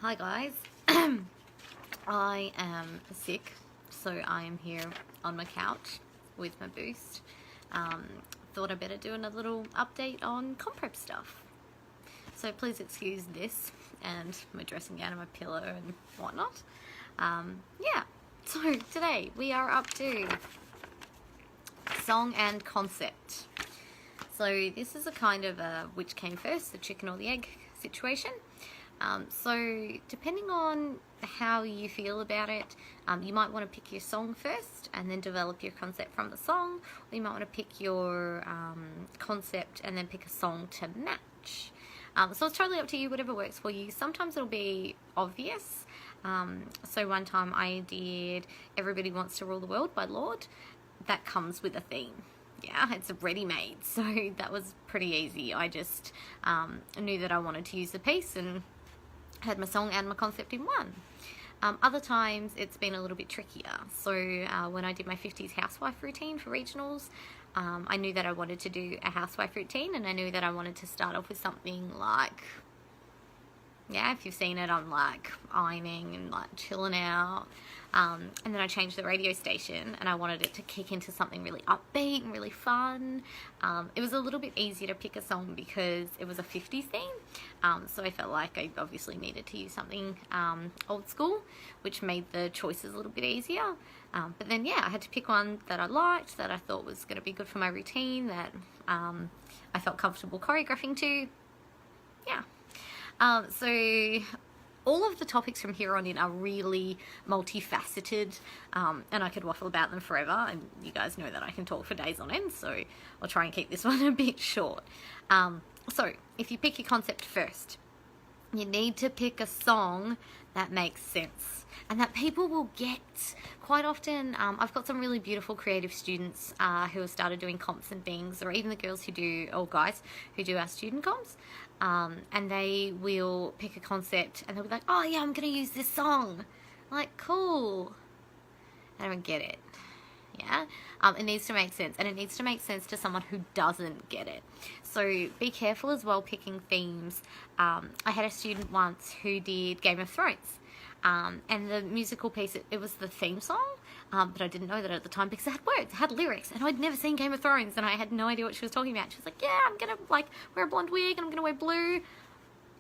Hi guys, I am sick, so I am here on my couch with my Boost. Thought I better do another little update on comp prep stuff. So please excuse this and my dressing gown and my pillow and whatnot. Yeah, so today we are up to song and concept. So this is a kind of a which came first, the chicken or the egg situation. So depending on how you feel about it, you might want to pick your song first and then develop your concept from the song, or you might want to pick your concept and then pick a song to match. So it's totally up to you, whatever works for you. Sometimes it'll be obvious. So one time I did Everybody Wants to Rule the World by Lorde. That comes with a theme. Yeah, it's ready-made, so that was pretty easy. I just knew that I wanted to use the piece and had my song and my concept in one. Other times it's been a little bit trickier. So when I did my 50s housewife routine for regionals, I knew that I wanted to do a housewife routine, and I knew that I wanted to start off with something like, yeah, if you've seen it, I'm like ironing and like chilling out. And then I changed the radio station and I wanted it to kick into something really upbeat and really fun. It was a little bit easier to pick a song because it was a 50s theme. So I felt like I obviously needed to use something old school, which made the choices a little bit easier. But then, yeah, I had to pick one that I liked, that I thought was going to be good for my routine, that I felt comfortable choreographing to. Yeah. So all of the topics from here on in are really multifaceted, and I could waffle about them forever, and you guys know that I can talk for days on end, so I'll try and keep this one a bit short. So if you pick your concept first, you need to pick a song that makes sense and that people will get. Quite often, I've got some really beautiful creative students who have started doing comps and things, or even the girls who do, or guys who do our student comps, and they will pick a concept and they'll be like, oh yeah, I'm going to use this song. I'm like, cool. I don't get it. Yeah, it needs to make sense, and it needs to make sense to someone who doesn't get it. So be careful as well picking themes. I had a student once who did Game of Thrones, and the musical piece, it was the theme song, but I didn't know that at the time because it had words, it had lyrics, and I'd never seen Game of Thrones, and I had no idea what she was talking about. She was like, yeah, I'm gonna like wear a blonde wig and I'm gonna wear blue.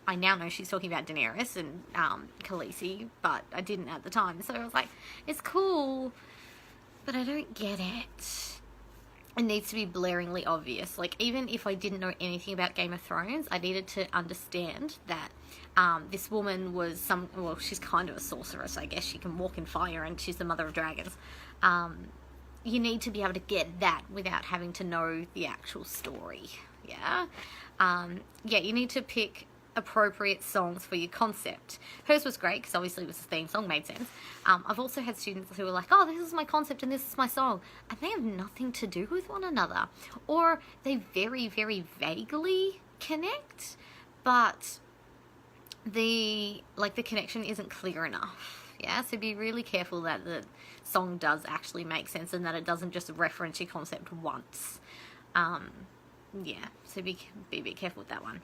I now know she's talking about Daenerys and Khaleesi, but I didn't at the time. So I was like, it's cool, but I don't get it. It needs to be blaringly obvious. Like, even if I didn't know anything about Game of Thrones, I needed to understand that this woman was well, she's kind of a sorceress, I guess. She can walk in fire and she's the mother of dragons. You need to be able to get that without having to know the actual story. Yeah? Yeah, you need to pick appropriate songs for your concept. Hers was great because obviously it was a theme song, made sense. I've also had students who were like, oh, this is my concept and this is my song, and they have nothing to do with one another, or they very, very vaguely connect, but the connection isn't clear enough. Yeah, so be really careful that the song does actually make sense and that it doesn't just reference your concept once. Yeah, so be a bit careful with that one.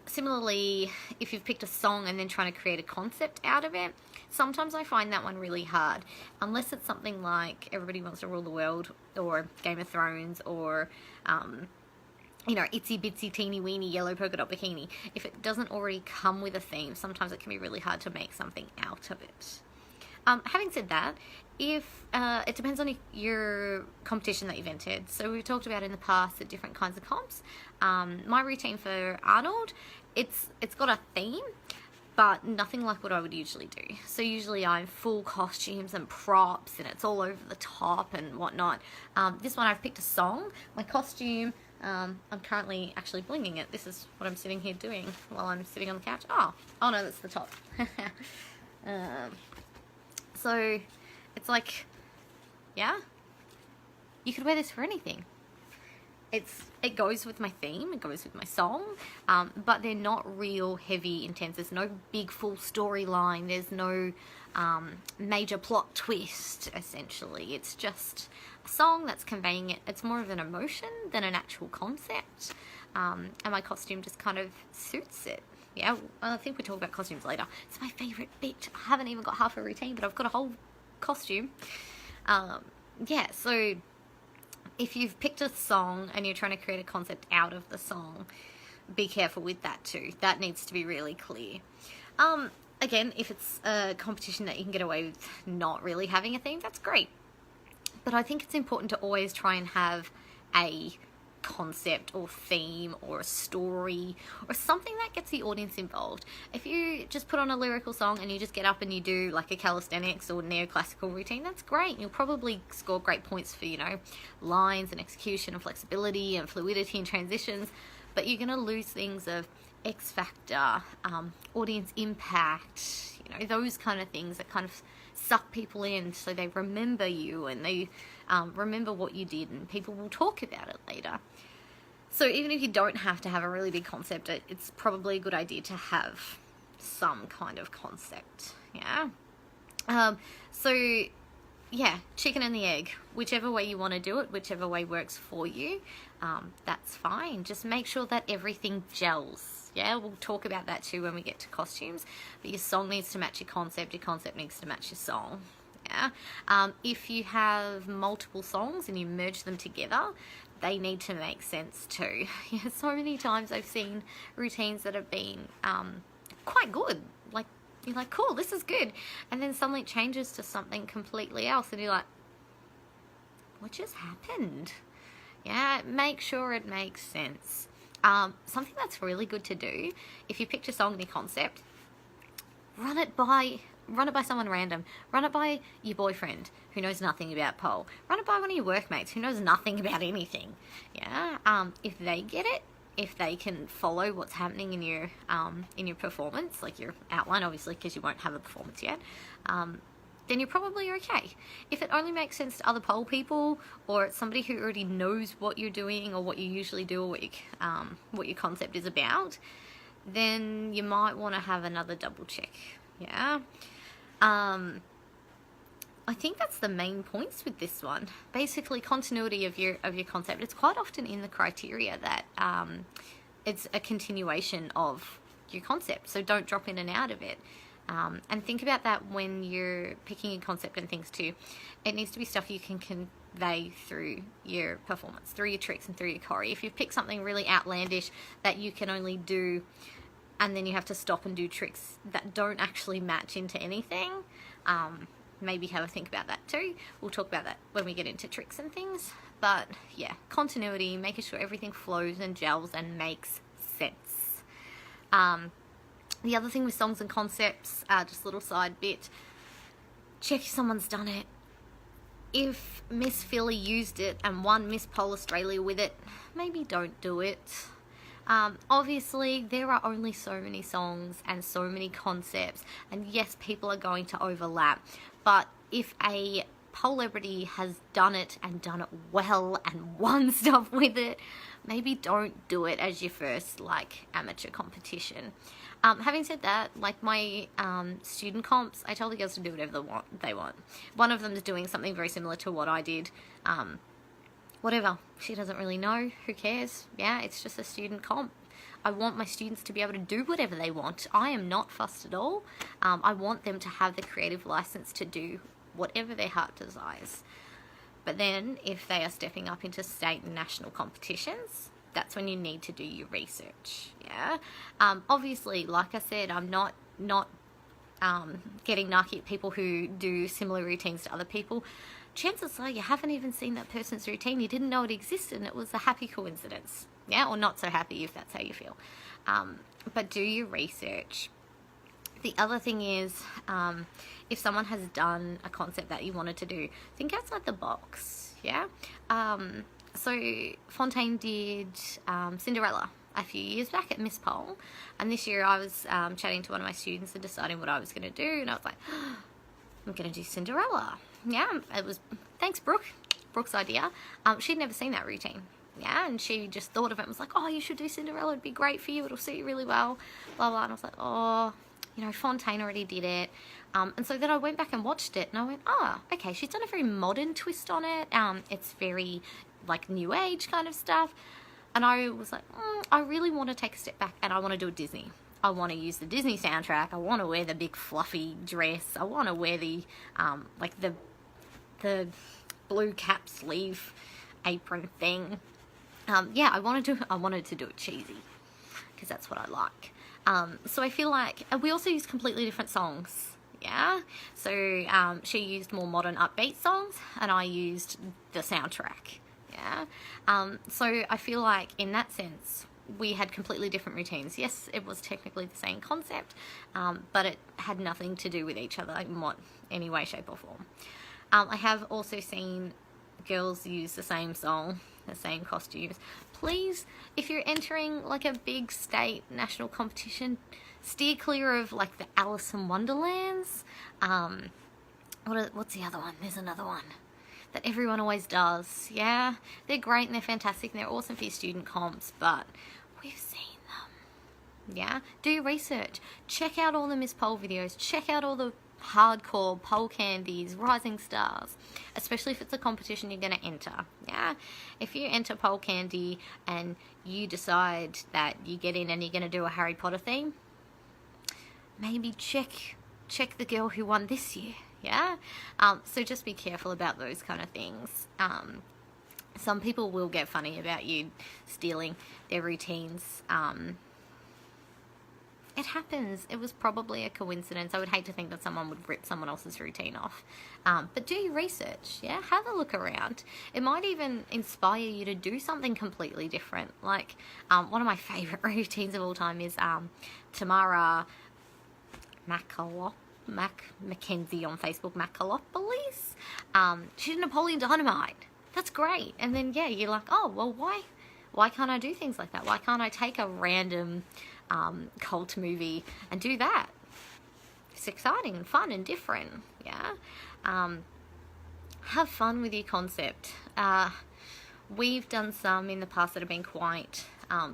Similarly, if you've picked a song and then trying to create a concept out of it, sometimes I find that one really hard. Unless it's something like Everybody Wants to Rule the World, or Game of Thrones, or, Itsy Bitsy Teeny Weeny Yellow Polka Dot Bikini. If it doesn't already come with a theme, sometimes it can be really hard to make something out of it. Having said that, if it depends on your competition that you've entered. So we've talked about in the past the different kinds of comps. My routine for Arnold, it's got a theme, but nothing like what I would usually do. So usually I'm full costumes and props, and it's all over the top and whatnot. This one I've picked a song. My costume, I'm currently actually blinging it. This is what I'm sitting here doing while I'm sitting on the couch. Oh no, that's the top. So it's like, yeah, you could wear this for anything. It goes with my theme, it goes with my song, but they're not real heavy, intense. There's no big full storyline. There's no major plot twist, essentially. It's just a song that's conveying it. It's more of an emotion than an actual concept, and my costume just kind of suits it. Yeah, I think we'll talk about costumes later. It's my favourite bit. I haven't even got half a routine, but I've got a whole costume. Yeah, so if you've picked a song and you're trying to create a concept out of the song, be careful with that too. That needs to be really clear. Again, if it's a competition that you can get away with not really having a theme, that's great. But I think it's important to always try and have a concept or theme or a story or something that gets the audience involved. If you just put on a lyrical song and you just get up and you do like a calisthenics or neoclassical routine, that's great. You'll probably score great points for, lines and execution and flexibility and fluidity and transitions, but you're going to lose things of X factor, audience impact, those kind of things that kind of suck people in so they remember you and they remember what you did, and people will talk about it later. So even if you don't have to have a really big concept, it's probably a good idea to have some kind of concept. Yeah, chicken and the egg, whichever way you want to do it, whichever way works for you, that's fine. Just make sure that everything gels. Yeah, we'll talk about that too when we get to costumes, but your song needs to match your concept needs to match your song. Yeah. If you have multiple songs and you merge them together, they need to make sense too. Yeah, so many times I've seen routines that have been quite good. Like, you're like, cool, this is good. And then something changes to something completely else and you're like, what just happened? Yeah, make sure it makes sense. Something that's really good to do, if you picked a song and your concept, run it by someone random. Run it by your boyfriend who knows nothing about pole. Run it by one of your workmates who knows nothing about anything. Yeah. If they get it, if they can follow what's happening in your performance, like your outline, obviously, because you won't have a performance yet, then you're probably okay. If it only makes sense to other pole people, or it's somebody who already knows what you're doing or what you usually do or what your concept is about, then you might want to have another double check. Yeah. I think that's the main points with this one. Basically, continuity of your concept. It's quite often in the criteria that it's a continuation of your concept, so don't drop in and out of it. And think about that when you're picking a concept and things too. It needs to be stuff you can convey through your performance, through your tricks and through your choreo. If you've picked something really outlandish that you can only do and then you have to stop and do tricks that don't actually match into anything, maybe have a think about that too. We'll talk about that when we get into tricks and things. But yeah, continuity, making sure everything flows and gels and makes sense. The other thing with songs and concepts, just a little side bit, check if someone's done it. If Miss Philly used it and won Miss Pole Australia with it, maybe don't do it. Obviously, there are only so many songs and so many concepts, and yes, people are going to overlap, but if a celebrity has done it and done it well and won stuff with it, maybe don't do it as your first amateur competition. Having said that, my student comps, I tell the girls to do whatever they want. One of them is doing something very similar to what I did. Whatever, she doesn't really know, who cares? Yeah, it's just a student comp. I want my students to be able to do whatever they want. I am not fussed at all. I want them to have the creative license to do whatever their heart desires. But then, if they are stepping up into state and national competitions, that's when you need to do your research. Yeah. Obviously, like I said, I'm not getting narky at people who do similar routines to other people. Chances are you haven't even seen that person's routine. You didn't know it existed, and it was a happy coincidence. Yeah, or not so happy if that's how you feel. But do your research. The other thing is, if someone has done a concept that you wanted to do, think outside the box. Yeah. So Fontaine did Cinderella a few years back at Miss Pole, and this year I was chatting to one of my students and deciding what I was going to do, and I was like, I'm going to do Cinderella. Yeah, it was, thanks Brooke's idea. She'd never seen that routine. Yeah, and she just thought of it and was like, oh, you should do Cinderella, it'd be great for you, it'll suit you really well, blah, blah. And I was like, oh, Fontaine already did it. And so then I went back and watched it, and I went, okay, she's done a very modern twist on it. It's very, new age kind of stuff. And I was like, I really want to take a step back, and I want to do a Disney. I want to use the Disney soundtrack. I want to wear the big fluffy dress. I want to wear the like the blue cap sleeve apron thing. Yeah, I wanted to do it cheesy because that's what I like. So I feel like we also use completely different songs. Yeah, so she used more modern upbeat songs and I used the soundtrack. Yeah, so I feel like in that sense we had completely different routines. Yes, it was technically the same concept, but it had nothing to do with each other in any way, shape or form. I have also seen girls use the same song, the same costumes. Please, if you're entering like a big state national competition, steer clear of like the Alice in Wonderlands. What's the other one? There's another one that everyone always does. Yeah, they're great and they're fantastic and they're awesome for your student comps, but we've seen them. Yeah, do your research. Check out all the Miss Pole videos. Check out all the hardcore pole candies, rising stars, especially if it's a competition you're going to enter. Yeah, if you enter pole candy and you decide that you get in and you're going to do a Harry Potter theme, maybe check the girl who won this year. Yeah, so just be careful about those kind of things. Some people will get funny about you stealing their routines. It happens. It was probably a coincidence. I would hate to think that someone would rip someone else's routine off. But do your research, yeah? Have a look around. It might even inspire you to do something completely different. Like, one of my favourite routines of all time is Tamara Mackenzie on Facebook, Macalopolis. She did Napoleon Dynamite. That's great. And then, yeah, you're like, oh, well, why can't I do things like that? Why can't I take a random cult movie and do that? It's exciting and fun and different. Yeah. Have fun with your concept. We've done some in the past that have been quite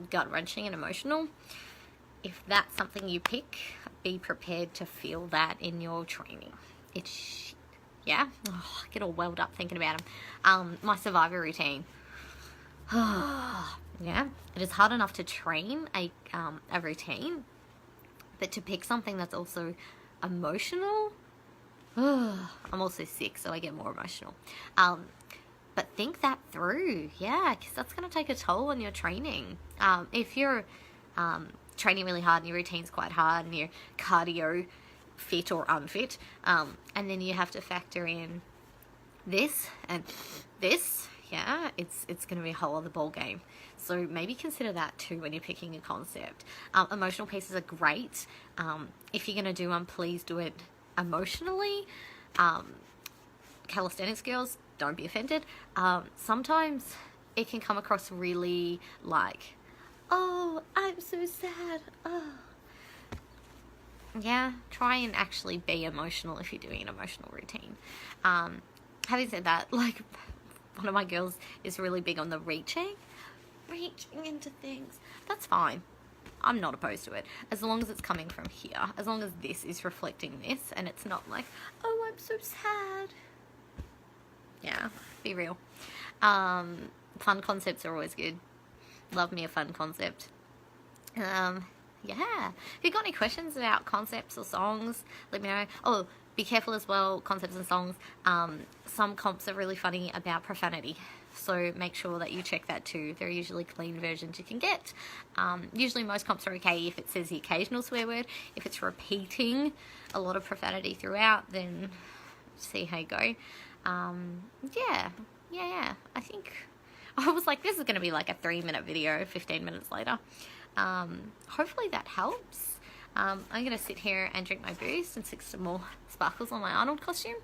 gut-wrenching and emotional. If that's something you pick, be prepared to feel that in your training. It's shit. Yeah? Oh, I get all welled up thinking about them. My Survivor routine. Yeah, it is hard enough to train a routine, but to pick something that's also emotional. I'm also sick, so I get more emotional. But think that through, yeah, because that's going to take a toll on your training. If you're training really hard and your routine's quite hard and your cardio fit or unfit, and then you have to factor in this and this. Yeah, it's going to be a whole other ball game. So maybe consider that too when you're picking a concept. Emotional pieces are great. If you're going to do one, please do it emotionally. Calisthenics girls, don't be offended. Sometimes it can come across really like, oh, I'm so sad. Oh. Yeah, try and actually be emotional if you're doing an emotional routine. Having said that, like, one of my girls is really big on the reaching into things. That's fine. I'm not opposed to it. As long as it's coming from here. As long as this is reflecting this and it's not like, oh, I'm so sad. Yeah, be real. Fun concepts are always good. Love me a fun concept. Yeah. If you've got any questions about concepts or songs, let me know. Oh, be careful as well, concepts and songs. Some comps are really funny about profanity, so make sure that you check that too. There are usually clean versions you can get. Usually most comps are okay if it says the occasional swear word. If it's repeating a lot of profanity throughout, then see how you go. Yeah. I think I was like, this is going to be like a 3-minute video 15 minutes later. Hopefully that helps. I'm going to sit here and drink my boost and stick some more sparkles on my Arnold costume.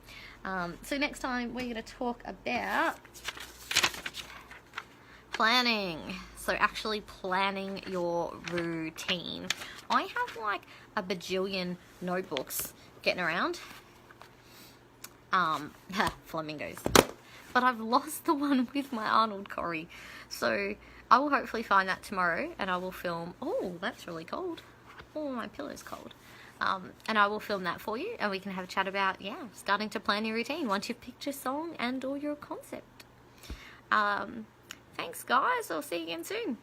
So next time we're going to talk about planning. So actually planning your routine. I have like a bajillion notebooks getting around. Flamingos. But I've lost the one with my Arnold Corey. So I will hopefully find that tomorrow and I will film. Oh, that's really cold. Oh, my pillow's cold. And I will film that for you and we can have a chat about, starting to plan your routine once you've picked your song and or your concept. Thanks guys, I'll see you again soon.